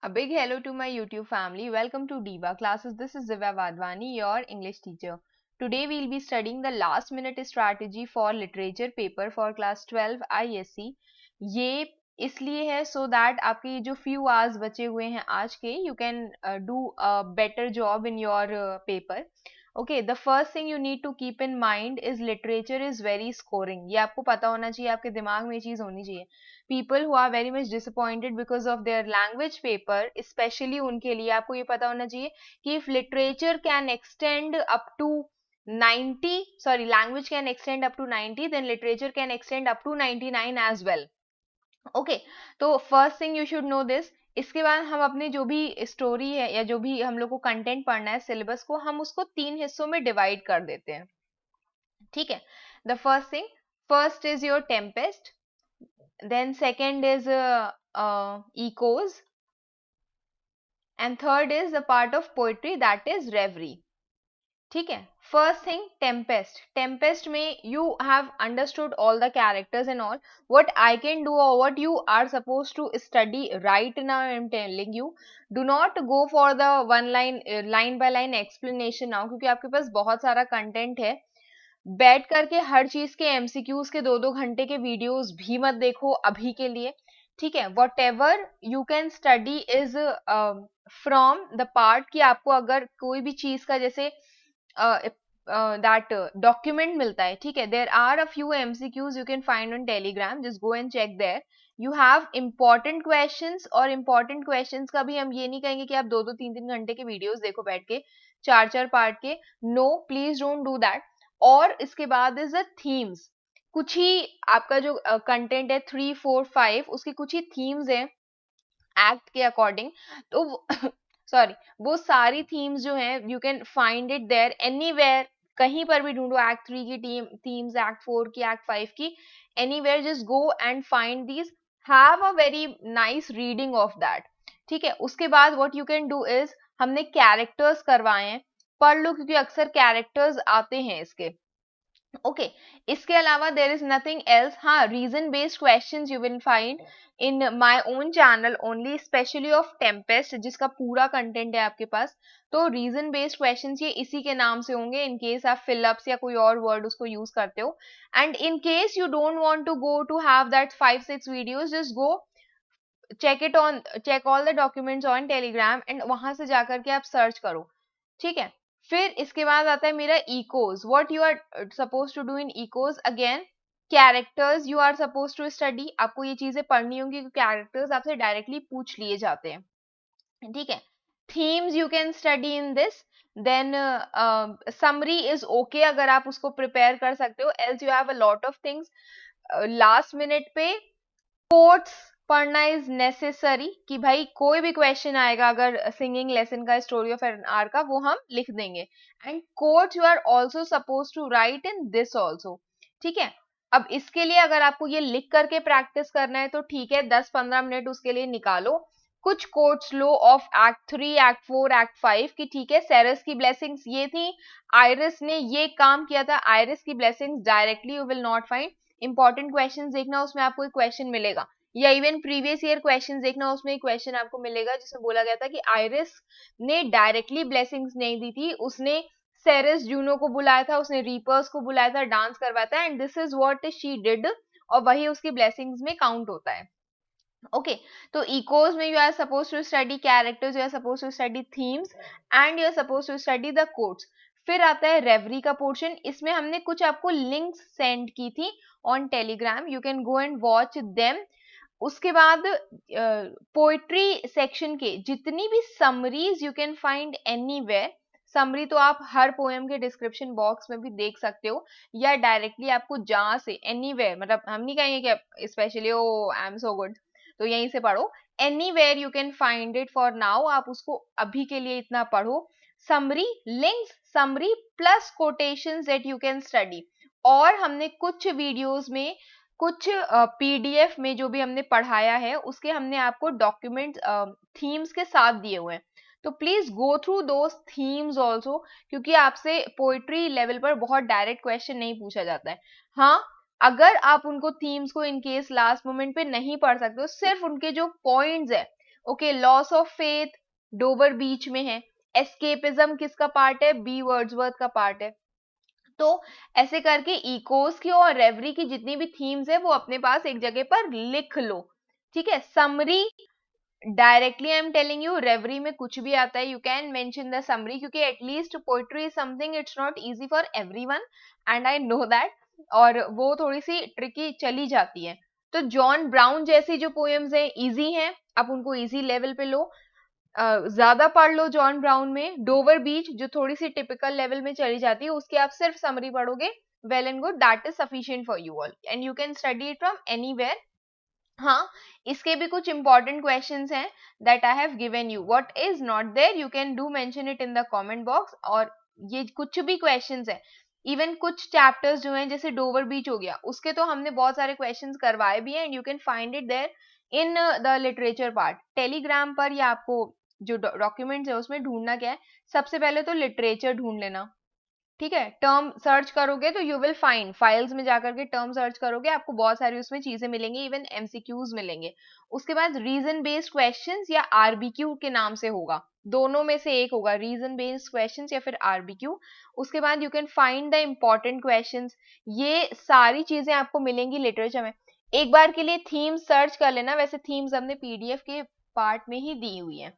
A big hello to my YouTube family. Welcome to Diva Classes. This is Divya Vadvani, your English teacher. Today we'll be studying the last minute strategy for literature paper for class 12 ISC. ये इसलिए है so that आपके ये जो few hours बचे हुए हैं आज के you can do a better job in your paper. Okay, the first thing you need to keep in mind is literature is very scoring. ये आपको पता होना चाहिए, आपके दिमाग में ये चीज होनी चाहिए. People who are very much disappointed because of their language paper, especially उनके लिए आपको ये पता होना चाहिए कि if literature can extend up to 90, sorry, language can extend up to 90, then literature can extend up to 99 as well. Okay, तो first thing you should know this. इसके बाद हम अपने जो भी स्टोरी है या जो भी हम लोग को कंटेंट पढ़ना है सिलेबस को, हम उसको 3 हिस्सों में डिवाइड कर देते हैं. ठीक है. The first thing, first is your Tempest, then second is echoes, and third is the part of poetry that is reverie. ठीक है. First thing, Tempest. टेम्पेस्ट में you have understood all the characters and all. what I can do or what you are supposed to study right now, I am telling you, do not go for the one line by line explanation now, क्योंकि आपके पास बहुत सारा content है. बैठ करके हर चीज के MCQs के 2-2 घंटे के वीडियोस भी मत देखो अभी के लिए. ठीक है. What ever you can study is from the part कि आपको अगर कोई भी चीज का जैसे दैट डॉक्यूमेंट मिलता है. ठीक है. There are a few MCQs you can find on Telegram, just go and check there. You have important questions, और इंपॉर्टेंट क्वेश्चंस का भी हम ये नहीं कहेंगे कि आप 2-2 3-3 घंटे के वीडियोस देखो बैठ के 4-4 पार्ट के. No, please don't do that. और इसके बाद इज द थीम्स. कुछ ही आपका जो कंटेंट है 3, 4, 5, उसकी कुछ ही थीम्स है एक्ट के अकॉर्डिंग. तो सॉरी, वो सारी थीम्स जो हैं you can find it there anywhere. कहीं पर भी ढूंढो एक्ट 3 की थीम्स, एक्ट 4 की, एक्ट 5 की, anywhere just go and find these. Have a very nice reading of that. ठीक है. उसके बाद what you can do is, हमने कैरेक्टर्स करवाए हैं, पढ़ लो क्योंकि अक्सर कैरेक्टर्स आते हैं इसके. ओके. इसके अलावा देर इज नथिंग एल्स. हाँ, reason based questions you will find in my own channel only, specially of Tempest, जिसका पूरा कंटेंट है आपके पास. तो रीजन बेस्ड क्वेश्चंस ये इसी के नाम से होंगे, इन केस आप फिलअप्स या कोई और वर्ड उसको यूज करते हो. And in case you don't want to go to have that 5-6 videos, just go check all the documents on telegram and वहां से जाकर के आप सर्च करो. ठीक है. फिर इसके बाद आता है मेरा echoes. What you are suppose to do in echoes, again characters you are suppose to study. आपको ये चीजें पढ़नी होंगी क्योंकि कैरेक्टर्स आपसे डायरेक्टली पूछ लिए जाते हैं. ठीक है. Themes you can study in this. Then summary is okay अगर आप उसको प्रिपेयर कर सकते हो, else you have a lot of things. Last minute पे कोट्स पढ़ना इज नेसेसरी कि भाई कोई भी क्वेश्चन आएगा अगर सिंगिंग लेसन का, स्टोरी ऑफ एन आर का, वो हम लिख देंगे. And quotes you are also suppose to write in this also. ठीक है. अब इसके लिए अगर आपको ये लिख करके प्रैक्टिस करना है तो ठीक है, 10-15 मिनट उसके लिए निकालो. कुछ quotes low of act 3, act 4, act 5 की. ठीक है. सेरस की ब्लेसिंग्स ये थी, आयरिस ने ये काम किया था. आयरिस की blessings directly you will not find. Important question देखना, उसमें आपको एक क्वेश्चन मिलेगा, या इवन प्रीवियस ईयर क्वेश्चन देखना, उसमें एक क्वेश्चन आपको मिलेगा जिसमें बोला गया था कि आयरिस ने डायरेक्टली ब्लेसिंग्स नहीं दी थी, उसने सेरेस जूनो को बुलाया था, उसने रीपर्स को बुलाया था, डांस करवाया था, and this is what she did, और वही उसकी ब्लेसिंग्स में काउंट होता है. ओके. तो इकोज में you are suppose to study characters, you are suppose to study themes, and you are suppose to study the quotes. फिर आता है रेवरी का पोर्शन. इसमें हमने कुछ आपको लिंक्स सेंड की थी on Telegram, you can go and watch them. उसके बाद पोइट्री सेक्शन के जितनी भी summaries you can find anywhere. Summary तो आप हर पोएम के डिस्क्रिप्शन बॉक्स में भी देख सकते हो, या डायरेक्टली आपको जहां से एनीवेयर, मतलब हम नहीं कहेंगे कि specially oh I am so good तो यहीं से पढ़ो. Anywhere you can find it for now. आप उसको अभी के लिए इतना पढ़ो. Summary, links, summary plus quotations that you can study. और हमने कुछ वीडियोस में, कुछ पीडीएफ में जो भी हमने पढ़ाया है उसके हमने आपको डॉक्यूमेंट थीम्स के साथ दिए हुए हैं. तो please go through those themes also, क्योंकि आपसे पोइट्री लेवल पर बहुत डायरेक्ट क्वेश्चन नहीं पूछा जाता है. हाँ, अगर आप उनको थीम्स को इनकेस लास्ट मोमेंट पे नहीं पढ़ सकते हो, सिर्फ उनके जो पॉइंट्स है okay, loss of faith Dover Beach में है, एस्केपिज्म किसका पार्ट है, बी वर्ड्सवर्थ का पार्ट है। तो ऐसे करके इकोस की और रेवरी की जितनी भी थीम्स है वो अपने पास एक जगह पर लिख लो, ठीक है। Summary directly I am telling you, reverie में कुछ भी आता है, you can mention the summary, क्योंकि at least poetry is something it's not easy for everyone and I know that, और वो थोड़ी सी ट्रिकी चली जाती है। तो जॉन ब्राउन जैसी जो पोएम्स है इजी हैं, आप उनको इजी लेवल पे लो, ज्यादा पढ़ लो जॉन ब्राउन में। डोवर बीच जो थोड़ी सी टिपिकल लेवल में चली जाती है उसकी आप सिर्फ समरी पढ़ोगे, well and good, that is sufficient for you all and you can study it from anywhere. हाँ, इसके भी कुछ इंपॉर्टेंट क्वेश्चंस हैं that I have given you, what is not there you can do mention it in the comment box. और ये कुछ भी questions है, इवन कुछ चैप्टर्स जो हैं जैसे डोवर बीच हो गया, उसके तो हमने बहुत सारे क्वेश्चंस करवाए भी हैं and you can find it there in the literature part. Telegram पर या आपको जो डॉक्यूमेंट्स है उसमें ढूंढना क्या है, सबसे पहले तो लिटरेचर ढूंढ लेना, ठीक है। टर्म सर्च करोगे तो यू विल फाइंड, फाइल्स में जाकर के टर्म सर्च करोगे आपको बहुत सारी उसमें चीजें मिलेंगी, इवन एमसीक्यूज मिलेंगे। उसके बाद रीजन बेस्ड क्वेश्चंस या आरबीक्यू के नाम से होगा, दोनों में से एक होगा, रीजन बेस्ड क्वेश्चंस या फिर आरबीक्यू। उसके बाद you can find the important questions, ये सारी चीजें आपको मिलेंगी लिटरेचर में। एक बार के लिए थीम सर्च कर लेना, वैसे थीम्स हमने पीडीएफ के पार्ट में ही दी हुई है।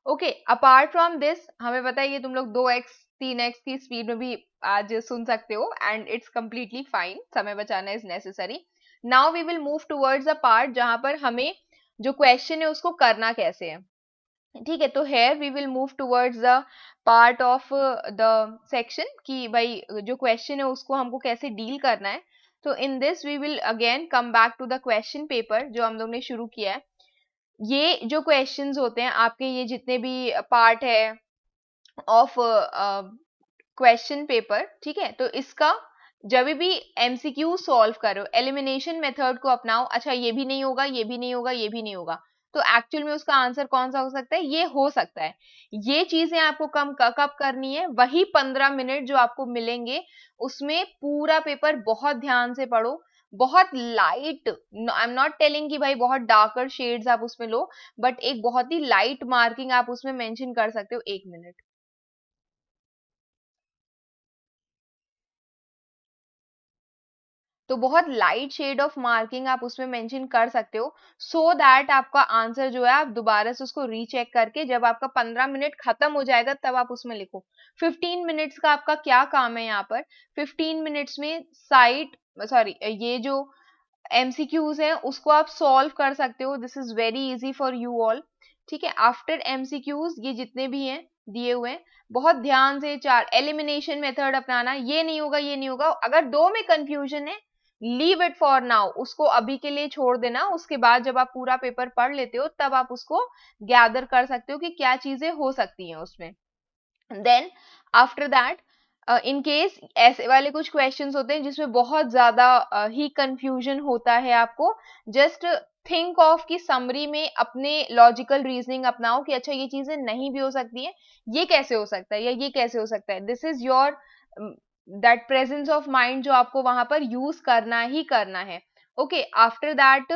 ओके, अपार्ट फ्रॉम दिस हमें पता है ये तुम लोग 2x 3x की स्पीड में भी आज सुन सकते हो एंड इट्स कंप्लीटली फाइन, समय बचाना is necessary. Now we will move towards a part जहां पर हमें जो क्वेश्चन है उसको करना कैसे है, ठीक है। तो here we will move towards the part of the section कि भाई जो क्वेश्चन है उसको हमको कैसे डील करना है। तो in this we will again come back to the question paper जो हम लोग ने शुरू किया है। ये जो क्वेश्चंस होते हैं आपके, ये जितने भी पार्ट है ऑफ क्वेश्चन पेपर, ठीक है, तो इसका जब भी एमसीक्यू सॉल्व करो एलिमिनेशन मेथड को अपनाओ। अच्छा, ये भी नहीं होगा, ये भी नहीं होगा, ये भी नहीं होगा, तो एक्चुअल में उसका आंसर कौन सा हो सकता है, ये हो सकता है। ये चीजें आपको कब करनी है, वही 15 मिनट जो आपको मिलेंगे उसमें पूरा पेपर बहुत ध्यान से पढ़ो, बहुत light, I am not telling कि भाई बहुत डार्कर शेड्स आप उसमें लो, बट एक बहुत ही लाइट मार्किंग आप उसमें मेंशन कर सकते हो। 1 मिनट, तो बहुत लाइट शेड ऑफ मार्किंग आप उसमें मेंशन कर सकते हो, सो दैट आपका आंसर जो है आप दोबारा से उसको रीचेक करके जब आपका 15 मिनट खत्म हो जाएगा तब आप उसमें लिखो। 15 मिनट्स का आपका क्या काम है यहाँ पर, 15 मिनट्स में साइट सॉरी ये जो एमसीक्यूज हैं उसको आप सॉल्व कर सकते हो, this is very easy for you all, ठीक है। आफ्टर एमसीक्यूज ये जितने भी हैं दिए हुए हैं, बहुत ध्यान से चार एलिमिनेशन मेथड अपनाना, ये नहीं होगा, ये नहीं होगा, अगर दो में कंफ्यूजन है लीव इट फॉर नाउ, उसको अभी के लिए छोड़ देना, उसके बाद जब आप पूरा पेपर पढ़ लेते हो तब आप उसको गैदर कर सकते हो कि क्या चीजें हो सकती हैं उसमें। Then after that in case ऐसे वाले कुछ क्वेश्चंस होते हैं जिसमें बहुत ज्यादा ही कंफ्यूजन होता है आपको, जस्ट थिंक ऑफ कि समरी में अपने लॉजिकल रीजनिंग अपनाओ कि अच्छा ये चीजें नहीं भी हो सकती है, ये कैसे हो सकता है या ये कैसे हो सकता है, this is your that presence of mind जो आपको वहां पर यूज करना ही करना है। Okay, after that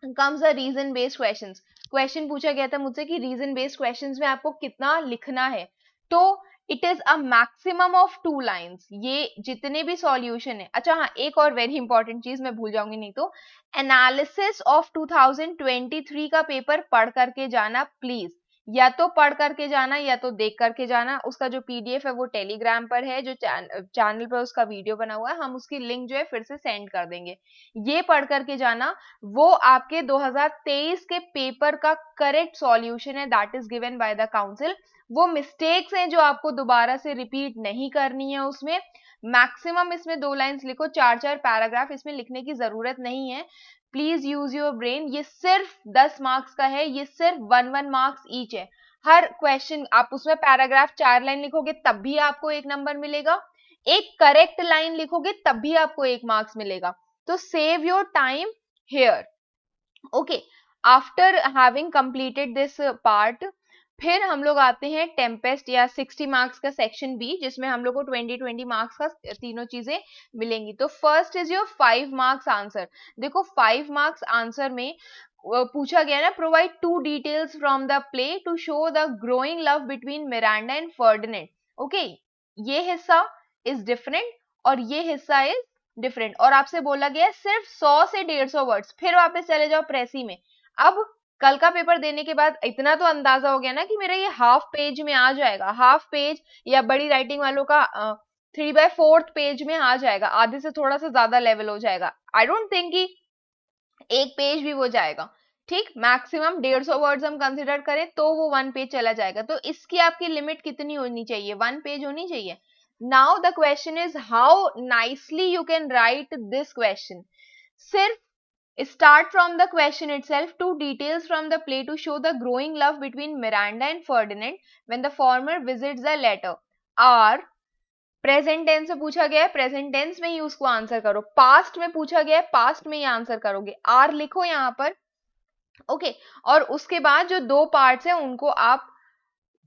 comes the reason based questions. Question पूछा गया था मुझसे कि रीजन बेस्ड क्वेश्चंस में आपको कितना लिखना है, तो it is a maximum of 2 lines, ये जितने भी सॉल्यूशन है। अच्छा हाँ, एक और वेरी इंपॉर्टेंट चीज मैं भूल जाऊंगी नहीं तो, एनालिसिस ऑफ 2023 का पेपर पढ़ करके जाना प्लीज, या तो पढ़ करके जाना या तो देख करके जाना। उसका जो पीडीएफ है वो टेलीग्राम पर है, जो चैनल पर उसका वीडियो बना हुआ है, हम उसकी लिंक जो है फिर से सेंड कर देंगे। ये पढ़ करके जाना, वो आपके 2023 के पेपर का करेक्ट सॉल्यूशन है, that is given by the council. वो मिस्टेक्स हैं जो आपको दोबारा से रिपीट नहीं करनी है उसमें। मैक्सिमम इसमें 2 लाइंस लिखो, 4 पैराग्राफ इसमें लिखने की जरूरत नहीं है, प्लीज यूज योर ब्रेन। ये सिर्फ 10 मार्क्स का है, ये सिर्फ 1 मार्क्स ईच है। हर क्वेश्चन आप उसमें पैराग्राफ 4 लाइन लिखोगे तब भी आपको 1 नंबर मिलेगा, एक करेक्ट लाइन लिखोगे तब भी आपको 1 मार्क्स मिलेगा। तो save your time here, okay, after having completed this part, फिर हम लोग आते हैं टेम्पेस्ट या 60 मार्क्स का सेक्शन बी, जिसमें हम लोग को 20 मार्क्स का तीनों चीजें मिलेंगी। तो first is your 5 marks answer. देखो 5 मार्क्स आंसर में पूछा गया ना, provide 2 details from the play to show the growing love between Miranda and Ferdinand. Okay, ये हिस्सा इज डिफरेंट और ये हिस्सा इज डिफरेंट, और आपसे बोला गया सिर्फ 100 से 150 वर्ड्स। फिर वापस चले जाओ प्रेसी में। अब कल का पेपर देने के बाद इतना तो अंदाजा हो गया ना कि मेरा ये हाफ पेज में आ जाएगा, हाफ पेज या बड़ी राइटिंग वालों का 3/4 पेज में आ जाएगा, आधे से थोड़ा सा ज्यादा लेवल हो जाएगा। आई डोंट थिंक कि एक पेज भी वो जाएगा, ठीक, मैक्सिमम 150 वर्ड्स हम कंसिडर करें तो वो 1 पेज चला जाएगा। तो इसकी आपकी लिमिट कितनी होनी चाहिए? 1 पेज होनी चाहिए। Now the question is how nicely you can write this question. सिर्फ start from the question itself, 2 details from the play to show the growing love between Miranda and Ferdinand when the former visits the latter are, present tense में पूछा गया है, present tense में ही उसको answer करो। Past में पूछा गया है, पास्ट में ही आंसर करोगे। आर लिखो यहाँ पर, ओके। और उसके बाद जो 2 पार्ट्स हैं उनको आप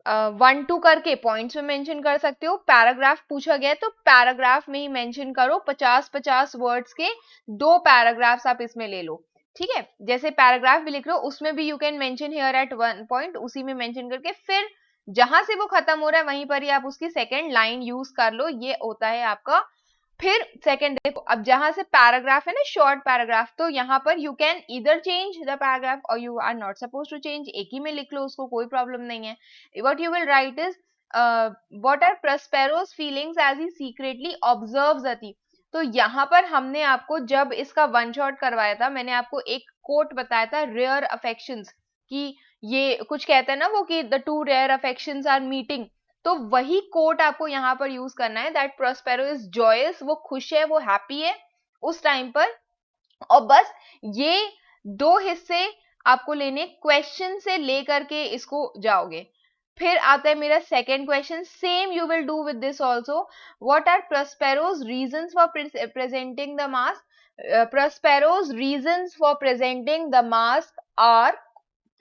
1-2 करके पॉइंट्स में मेंशन कर सकते हो। पैराग्राफ पूछा गया है तो पैराग्राफ में ही मेंशन करो। 50-50 वर्ड्स के 2 पैराग्राफ्स आप इसमें ले लो, ठीक है। जैसे पैराग्राफ भी लिख रहे हो उसमें भी you can mention here eight 1 point, उसी में मेंशन करके फिर जहां से वो खत्म हो रहा है वहीं पर ही आप उसकी सेकेंड लाइन यूज कर लो। ये होता है आपका फिर सेकेंड। देखो अब जहां से पैराग्राफ है ना, शॉर्ट पैराग्राफ, तो यहाँ पर यू कैन इधर चेंज द पैराग्राफ और you are not suppose to change, एक ही में लिख लो उसको, कोई प्रॉब्लम नहीं है। What you will write is what are Prospero's feelings as he secretly observes the thief. तो यहाँ पर हमने आपको जब इसका वन शॉट करवाया था, मैंने आपको एक कोट बताया था, रेयर अफेक्शंस, कि ये कुछ कहते हैं ना वो कि the 2 rare affections are meeting. तो वही कोट आपको यहाँ पर यूज करना है, दैट प्रोस्पेरो इज जॉयस, वो खुश है, वो हैप्पी है उस टाइम पर। और बस ये 2 हिस्से आपको लेने, क्वेश्चन से लेकर के इसको जाओगे। फिर आता है मेरा second question, same you will do with this also. What are Prospero's reasons for presenting the mask? Prospero's reasons for presenting the mask are,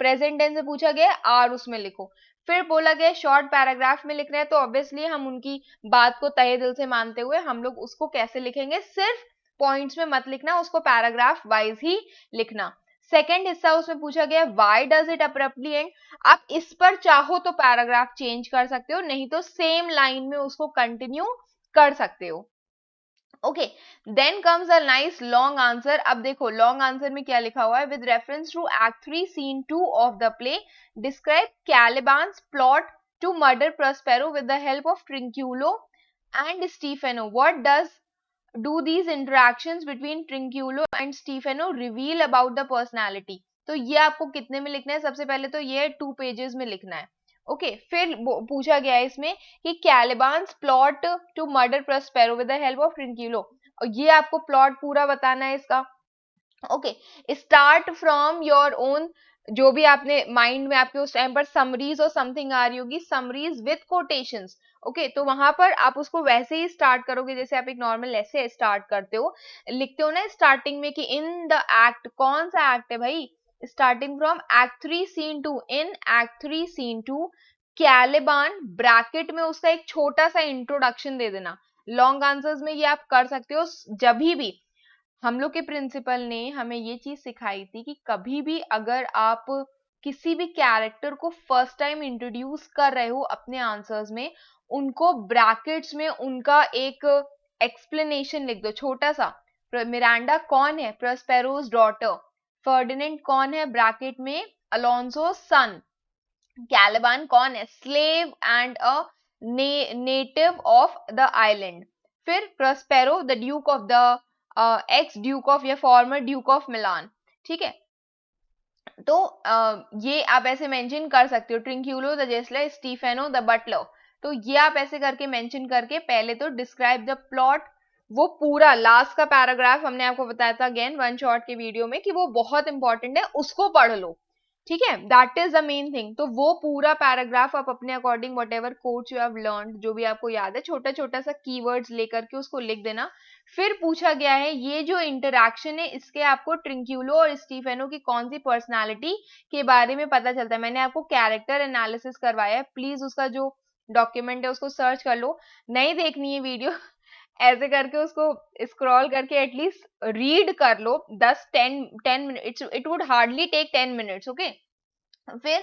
present tense से पूछा गया आर उसमें लिखो। फिर बोला गया शॉर्ट पैराग्राफ में लिख रहे हैं तो ऑब्वियसली हम उनकी बात को तहे दिल से मानते हुए हम लोग उसको कैसे लिखेंगे, सिर्फ पॉइंट्स में मत लिखना, उसको पैराग्राफ वाइज ही लिखना। सेकेंड हिस्सा उसमें पूछा गया why does it abruptly and. आप इस पर चाहो तो पैराग्राफ चेंज कर सकते हो, नहीं तो सेम लाइन में उसको कंटिन्यू कर सकते हो। Okay, then comes a nice long answer. अब देखो लॉन्ग आंसर में क्या लिखा हुआ है, with reference to act 3 scene 2 of the play describe Caliban's plot to murder Prospero with the help of Trinculo and Stephano. What does do these interactions between Trinculo and Stephano reveal about the personality. तो ये आपको कितने में लिखना है? सबसे पहले तो ये 2 पेजेस में लिखना है। ओके, फिर पूछा गया है इसमें कि Caliban's plot to murder Prospero with the help of Trinculo, और ये आपको प्लॉट पूरा बताना है इसका। Okay, start from your own, जो भी आपने माइंड में आपके उस टाइम पर समरीज और समथिंग आ रही होगी, समरीज विद कोटेशंस। ओके, तो वहां पर आप उसको वैसे ही स्टार्ट करोगे जैसे आप एक नॉर्मल ऐसे स्टार्ट करते हो, लिखते हो ना स्टार्टिंग में कि इन द एक्ट, कौन सा एक्ट है भाई, starting from act 3 scene 2, in act 3 scene 2 Caliban, bracket में उसका एक छोटा सा इंट्रोडक्शन दे देना। लॉन्ग आंसर्स में ये आप कर सकते हो। जब भी हम लोग के प्रिंसिपल ने हमें ये चीज सिखाई थी कि कभी भी अगर आप किसी भी कैरेक्टर को फर्स्ट टाइम इंट्रोड्यूस कर रहे हो अपने आंसर्स में, उनको ब्रैकेट्स में उनका एक एक्सप्लेनेशन लिख दो छोटा सा। मिरांडा कौन है? प्रोस्पेरोस डॉटर। फर्डिनेंड कौन है? ब्रैकेट में अलोंसो सन। कैलिबान कौन है? Slave and a native of the island. फिर Prospero the duke of the ex duke of या फॉर्मर ड्यूक ऑफ मिलान। ठीक है, तो ये आप ऐसे मेंशन कर सकते हो। Trinculo the jester, Stephano the butler. तो ये आप ऐसे करके मेंशन करके पहले तो डिस्क्राइब द प्लॉट, वो पूरा लास्ट का पैराग्राफ हमने आपको बताया था अगेन वन शॉट के वीडियो में कि वो बहुत इंपॉर्टेंट है, उसको पढ़ लो। ठीक है, that is the main thing. तो वो पूरा पैराग्राफ आप अपने according what ever quotes you have learned, जो भी आपको याद है, छोटा छोटा सा कीवर्ड्स लेकर के उसको लिख देना। फिर पूछा गया है ये जो इंटरैक्शन है इसके आपको ट्रिंक्यूलो और स्टीफेनो की कौन सी पर्सनालिटी के बारे में पता चलता है। मैंने आपको कैरेक्टर एनालिसिस करवाया है, प्लीज उसका जो डॉक्यूमेंट है उसको सर्च कर लो। नहीं देखनी है वीडियो ऐसे करके उसको स्क्रॉल करके एटलीस्ट रीड कर लो 10 minute, it would hardly take 10 minutes, okay. फिर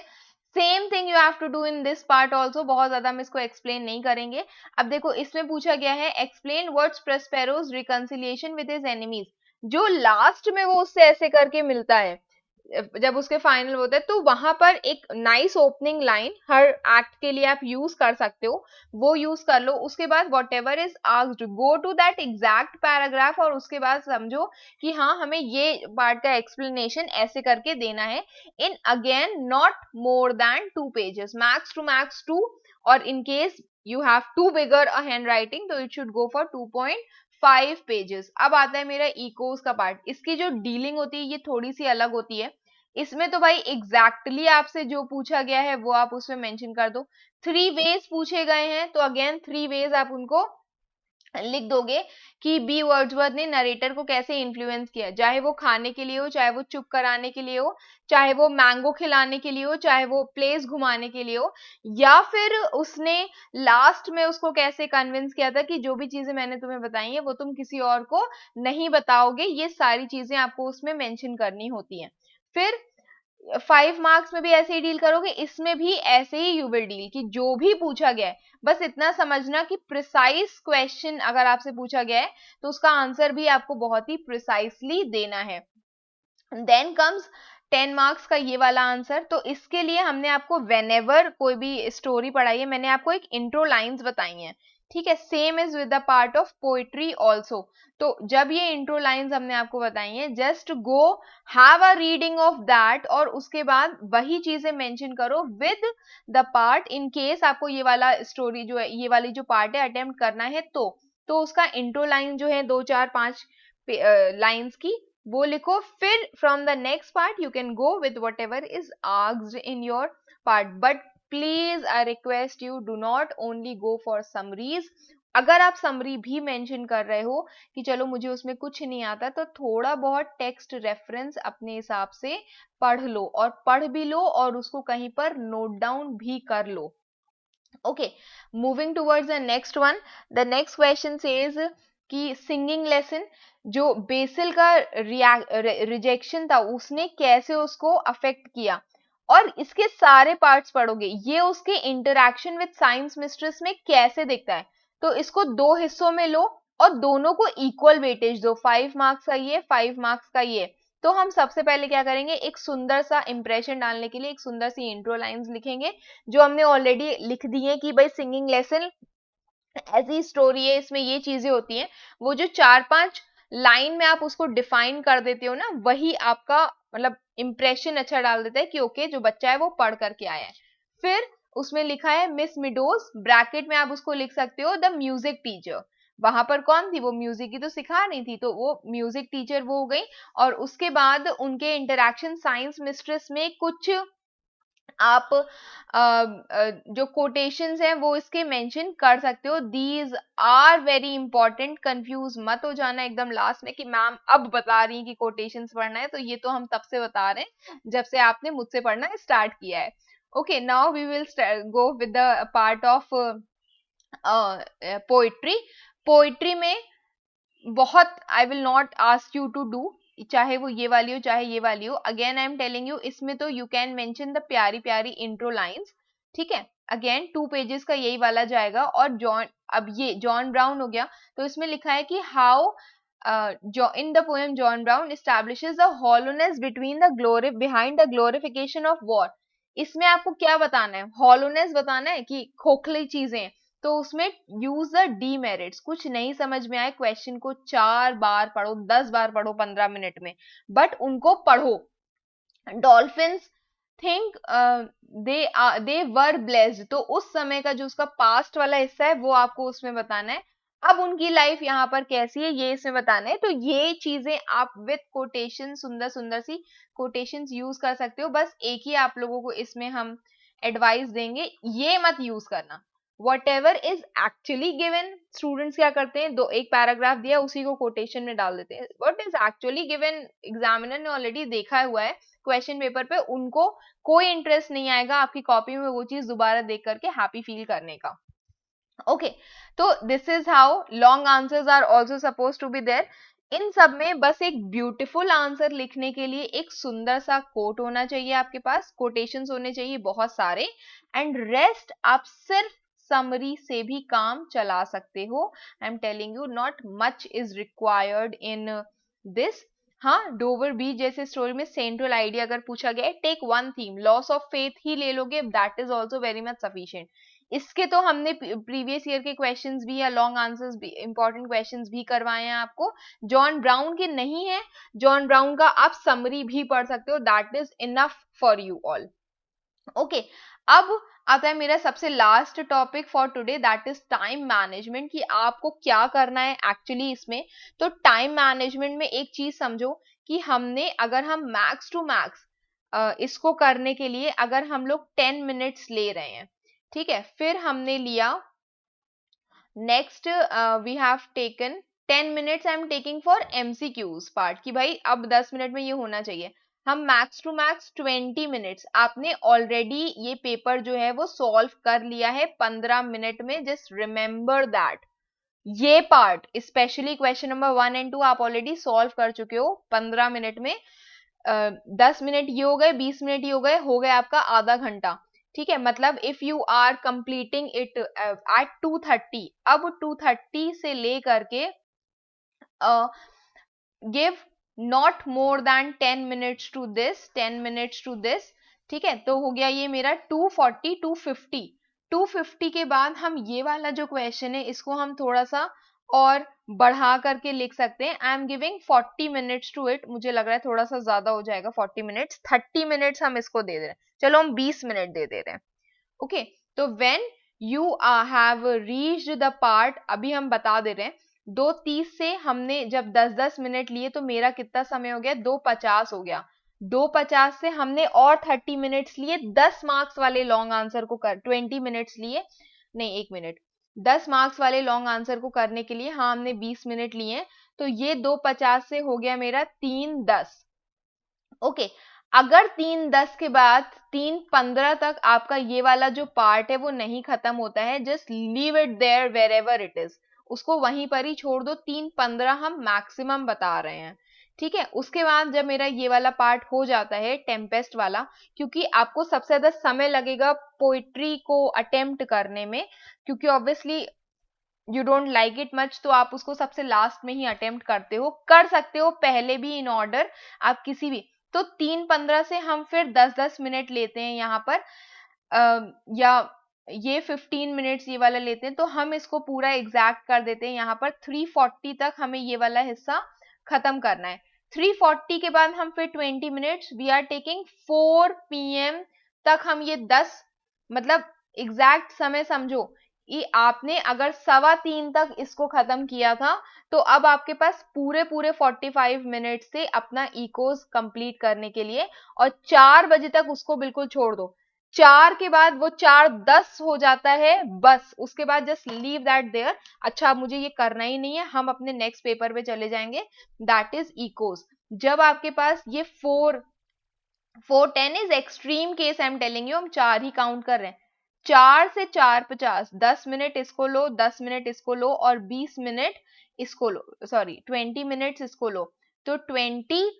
same thing you have to do in this part also, बहुत ज्यादा हम इसको एक्सप्लेन नहीं करेंगे। अब देखो इसमें पूछा गया है explain what's Prospero's reconciliation with his enemies, जो लास्ट में वो उससे ऐसे करके मिलता है जब उसके फाइनल होता है, तो वहां पर एक नाइस ओपनिंग लाइन हर एक्ट के लिए आप यूज कर सकते हो, वो यूज कर लो। उसके बाद whatever is asked go to that exact paragraph, और उसके बाद समझो कि हाँ हमें ये पार्ट का एक्सप्लेनेशन ऐसे करके देना है in again not more than 2 pages, max to max 2, और in case you have too bigger a handwriting तो it should go for 2.5 pages. अब आता है मेरा इकोस का पार्ट, इसकी जो डीलिंग होती है ये थोड़ी सी अलग होती है। इसमें तो भाई एग्जैक्टली आपसे जो पूछा गया है वो आप उसमें मेंशन कर दो। 3 वेज पूछे गए हैं तो अगेन 3 वेज आप उनको लिख दोगे कि बी वर्ड्सवर्थ ने नरेटर को कैसे इन्फ्लुएंस किया, चाहे वो खाने के लिए हो, चाहे वो चुप कराने के लिए हो, चाहे वो मैंगो खिलाने के लिए हो, चाहे वो प्लेस घुमाने के लिए हो, या फिर उसने लास्ट में उसको कैसे कन्विंस किया था कि जो भी चीजें मैंने तुम्हें बताई है वो तुम किसी और को नहीं बताओगे। ये सारी चीजें आपको उसमें मेंशन करनी होती हैं। फिर 5 मार्क्स में भी ऐसे ही डील करोगे, इसमें भी ऐसे ही यू विल डील कि जो भी पूछा गया है बस इतना समझना कि प्रिसाइज क्वेश्चन अगर आपसे पूछा गया है तो उसका आंसर भी आपको बहुत ही प्रिसाइसली देना है। देन कम्स 10 मार्क्स का ये वाला आंसर। तो इसके लिए हमने आपको व्हेनेवर कोई भी स्टोरी पढ़ाई है, मैंने आपको एक इंट्रो लाइंस बताई हैं, ठीक है। Same is with the part of poetry also. तो जब ये इंट्रो लाइंस हमने आपको बताई हैं, just go have a reading of that, और उसके बाद वही चीजें मेंशन करो with the part, in case आपको ये वाला स्टोरी जो है, ये वाली जो पार्ट है अटेम्प्ट करना है तो उसका इंट्रो लाइन जो है 2 4 5 लाइंस की वो लिखो। फिर from the next part you can go with what ever is asked in your part, but please I request you do not only go for summaries. अगर आप समरी भी मेंशन कर रहे हो कि चलो मुझे उसमें कुछ नहीं आता, तो थोड़ा बहुत टेक्स्ट रेफरेंस अपने हिसाब से पढ़ लो, और पढ़ भी लो और उसको कहीं पर नोट डाउन भी कर लो। Okay, moving towards the next one. The next question says कि सिंगिंग लेसन जो बेसिल का रिजेक्शन था उसने कैसे उसको अफेक्ट किया, और इसके सारे पार्ट्स पढ़ोगे, ये उसके इंटरेक्शन विद साइंस मिस्ट्रेस में कैसे दिखता है। तो इसको 2 हिस्सों में लो और दोनों को इक्वल वेटेज दो, 5 मार्क्स का ये, 5 मार्क्स का ये। तो हम सबसे पहले क्या करेंगे, एक सुंदर सा इंप्रेशन डालने के लिए एक सुंदर सी इंट्रो लाइंस लिखेंगे, जो हमने ऑलरेडी लिख दी है कि भाई सिंगिंग लेसन ऐसी स्टोरी है, इसमें ये चीजें होती हैं। वो जो 4-5 लाइन में आप उसको डिफाइन कर देते हो ना, वही आपका मतलब इंप्रेशन अच्छा डाल देता है कि ओके जो बच्चा है वो पढ़ करके आया है। फिर उसमें लिखा है मिस मिडोज, ब्रैकेट में आप उसको लिख सकते हो द म्यूजिक टीचर। वहां पर कौन थी, वो म्यूजिक की तो सिखा रही थी, तो वो म्यूजिक टीचर वो हो गई। और उसके बाद उनके इंटरेक्शन साइंस मिस्ट्रेस में कुछ आप जो कोटेशंस हैं वो इसके मेंशन कर सकते हो। These are very important, confuse मत हो जाना एकदम लास्ट में कि मैम अब बता रही हैं कि कोटेशंस पढ़ना है, तो ये तो हम तब से बता रहे हैं जब से आपने मुझसे पढ़ना स्टार्ट किया है। Okay, now we will go with the part of poetry. Poetry में बहुत I will not ask you to do, चाहे वो ये वाली हो चाहे ये वाली हो, again I am telling you, इसमें तो यू कैन मेंशन द प्यारी प्यारी इंट्रो लाइंस, ठीक है। अगेन 2 पेजेस का यही वाला जाएगा। और जॉन, अब ये जॉन ब्राउन हो गया, तो इसमें लिखा है कि how in the poem John Brown establishes the hollowness between the behind the glorification of war। इसमें आपको क्या बताना है, hollowness बताना है कि खोखली चीजें, तो उसमें यूज द डीमेरिट्स। कुछ नहीं समझ में आए क्वेश्चन को 4 बार पढ़ो, 10 बार पढ़ो 15 मिनट में, बट उनको पढ़ो। Dolphins think they were blessed, तो उस समय का जो उसका पास्ट वाला हिस्सा है वो आपको उसमें बताना है। अब उनकी लाइफ यहाँ पर कैसी है ये इसमें बताना है। तो ये चीजें आप विद कोटेशन, सुंदर सुंदर सी कोटेशंस यूज कर सकते हो। बस एक ही आप लोगों को इसमें हम एडवाइस देंगे, ये मत यूज करना whatever is actually given। Students क्या करते हैं, दो एक पैराग्राफ दिया उसी को कोटेशन में डाल देते हैं। what is actually given examiner ने ऑलरेडी देखा हुआ है क्वेश्चन पेपर पे, उनको कोई इंटरेस्ट नहीं आएगा आपकी कॉपी में वो चीज दोबारा देख करके हैप्पी फील करने का। ओके, तो this is how long answers are also suppose to be there. इन सब में बस एक ब्यूटीफुल आंसर लिखने के लिए एक सुंदर सा कोट होना चाहिए, आपके पास कोटेशंस होने चाहिए बहुत सारे, एंड रेस्ट आप सिर्फ समरी से भी काम चला सकते हो. I am telling you not much is required in this. हाँ, डोवर बीच जैसे स्टोरी में सेंट्रल आइडिया अगर पूछा गया है, take one theme, loss of faith ही ले लोगे, that is also very much sufficient. इसके तो हमने प्रीवियस ईयर के क्वेश्चंस भी या लॉन्ग आंसर्स भी, इंपॉर्टेंट क्वेश्चंस भी करवाए हैं आपको. जॉन ब्राउन के नहीं है, जॉन ब्राउन का आप समरी भी पढ़ सकते हो, that is enough for you all. Okay, अब आता है मेरा सबसे last topic for today, that is time management, कि आपको क्या करना है एक्चुअली इसमें. तो टाइम मैनेजमेंट में एक चीज समझो कि हमने, अगर हम मैक्स टू मैक्स इसको करने के लिए अगर हम लोग 10 मिनट्स ले रहे हैं, ठीक है, फिर हमने लिया next we have taken 10 minutes I am taking for MCQs part, कि भाई अब 10 मिनट में ये होना चाहिए. हम मैक्स टू मैक्स 20 मिनट्स, आपने ऑलरेडी ये पेपर जो है वो सॉल्व कर लिया है 15 मिनट में. जस्ट रिमेंबर दैट ये part, specially question number 1 and 2 आप ऑलरेडी सॉल्व कर चुके हो 15 मिनट में. 10 मिनट ये हो गए, 20 मिनट ये हो गए आपका आधा घंटा. ठीक है, मतलब if you are completing it at 2:30, अब 2:30 से ले करके give not more than 10 minutes to this, 10 minutes to this. ठीक है, तो हो गया ये मेरा 240, 250. 250 के बाद हम ये वाला जो क्वेश्चन है इसको हम थोड़ा सा और बढ़ा करके लिख सकते हैं. I am giving 40 minutes to it, मुझे लग रहा है थोड़ा सा ज्यादा हो जाएगा 40 मिनट्स. 30 मिनट्स हम इसको दे दे रहे हैं, चलो हम 20 मिनट दे दे रहे हैं. ओके, तो when you have reached the part, अभी हम बता दे रहे हैं 2:30 से हमने जब 10-10 मिनट लिए तो मेरा कितना समय हो गया, 2:50 हो गया. 2:50 से हमने और 30 मिनट्स लिए 10 मार्क्स वाले लॉन्ग आंसर को कर, 20 मिनट्स लिए, नहीं 1 मिनट, 10 मार्क्स वाले लॉन्ग आंसर को करने के लिए हाँ हमने 20 मिनट लिए. तो ये 2:50 से हो गया मेरा 3:10. ओके, अगर 3:10 के बाद 3:15 तक आपका ये वाला जो पार्ट है वो नहीं खत्म होता है, just leave it there wherever it is, उसको वहीं पर ही छोड़ दो. 3:15 हम मैक्सिमम बता रहे हैं. ठीक है, उसके बाद जब मेरा ये वाला पार्ट हो जाता है टेम्पेस्ट वाला, क्योंकि आपको सबसे ज्यादा समय लगेगा पोइट्री को अटेम्प्ट करने में, क्योंकि obviously you don't like it much, तो आप उसको सबसे लास्ट में ही अटेम्प्ट करते हो, कर सकते हो पहले भी इन ऑर्डर आप किसी भी. तो 3:15 से हम फिर 10-10 मिनट लेते हैं यहाँ पर, या ये 15 मिनट्स ये वाला लेते हैं, तो हम इसको पूरा एग्जैक्ट कर देते हैं. यहाँ पर 3:40 तक हमें ये वाला हिस्सा खत्म करना है. 3:40 के बाद हम फिर 20 minutes, we are taking 4 PM तक हम ये 10, मतलब एग्जैक्ट समय समझो कि आपने अगर 2:15 तक इसको खत्म किया था, तो अब आपके पास पूरे पूरे 45 मिनट से अपना इकोस कंप्लीट करने के लिए, और 4 बजे तक उसको बिल्कुल छोड़ दो. 4 के बाद वो 4:10 हो जाता है, बस उसके बाद जस्ट लीव दैट देयर. अच्छा, अब मुझे ये करना ही नहीं है, हम अपने नेक्स्ट पेपर पे चले जाएंगे, दैट इज इकोस. जब आपके पास ये 410 is extreme case, I am telling you, हम 4 ही काउंट कर रहे हैं. 4 से 4:50, 10 मिनट इसको लो, 10 मिनट इसको लो, और 20 मिनट इसको लो, सॉरी 20 मिनट्स इसको लो. तो 20,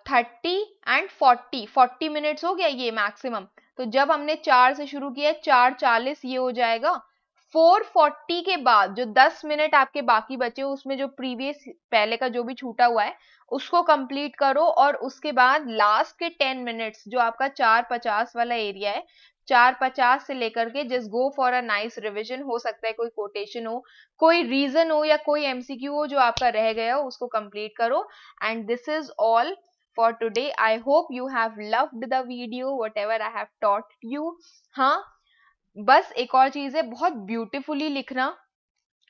30 एंड 40 मिनट्स हो गया ये मैक्सिमम. तो जब हमने 4 से शुरू किया, 4:40 ये हो जाएगा. 4:40 के बाद जो 10 मिनट आपके बाकी बचे, उसमें जो प्रीवियस पहले का जो भी छूटा हुआ है उसको कंप्लीट करो, और उसके बाद लास्ट के 10 मिनट्स जो आपका 4:50 वाला एरिया है, 4:50 से लेकर के just go for a nice revision. हो सकता है कोई कोटेशन हो, कोई रीजन हो, या कोई एमसीक्यू हो जो आपका रह गया हो, उसको कंप्लीट करो. And this is all for today. I hope you have loved the video, whatever I have taught you. हाँ, बस एक और चीज है, बहुत ब्यूटीफुली लिखना.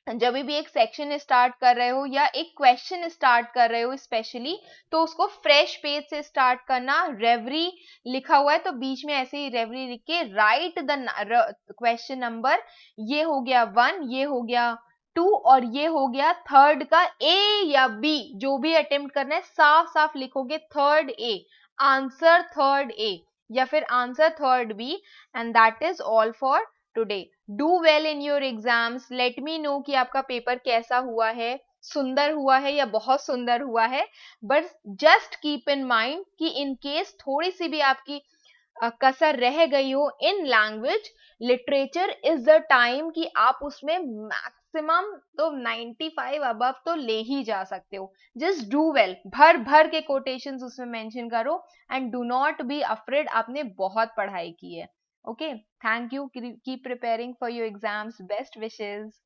जब भी एक सेक्शन स्टार्ट कर रहे हो या एक क्वेश्चन स्टार्ट कर रहे हो स्पेशली, तो उसको फ्रेश पेज से स्टार्ट करना. रेवरी लिखा हुआ है तो बीच में ऐसे ही रेवरी लिख के राइट द क्वेश्चन नंबर. ये हो गया 1, ये हो गया 2, और ये हो गया थर्ड का ए या बी, जो भी अटेम्प्ट करना है साफ साफ लिखोगे third A, answer third A, या फिर answer third B. And that is all for today. Do well in your exams, let me know कि आपका पेपर कैसा हुआ है, सुंदर हुआ है या बहुत सुंदर हुआ है. But just keep in mind कि इन केस थोड़ी सी भी आपकी कसर रह गई हो in language, literature is the time कि आप उसमें मैक्सिमम तो 95 अबव तो ले ही जा सकते हो. जस्ट डू वेल, भर भर के कोटेशंस उसमें मेंशन करो and do not be afraid. आपने बहुत पढ़ाई की है. Okay, thank you. Keep preparing for your exams. Best wishes.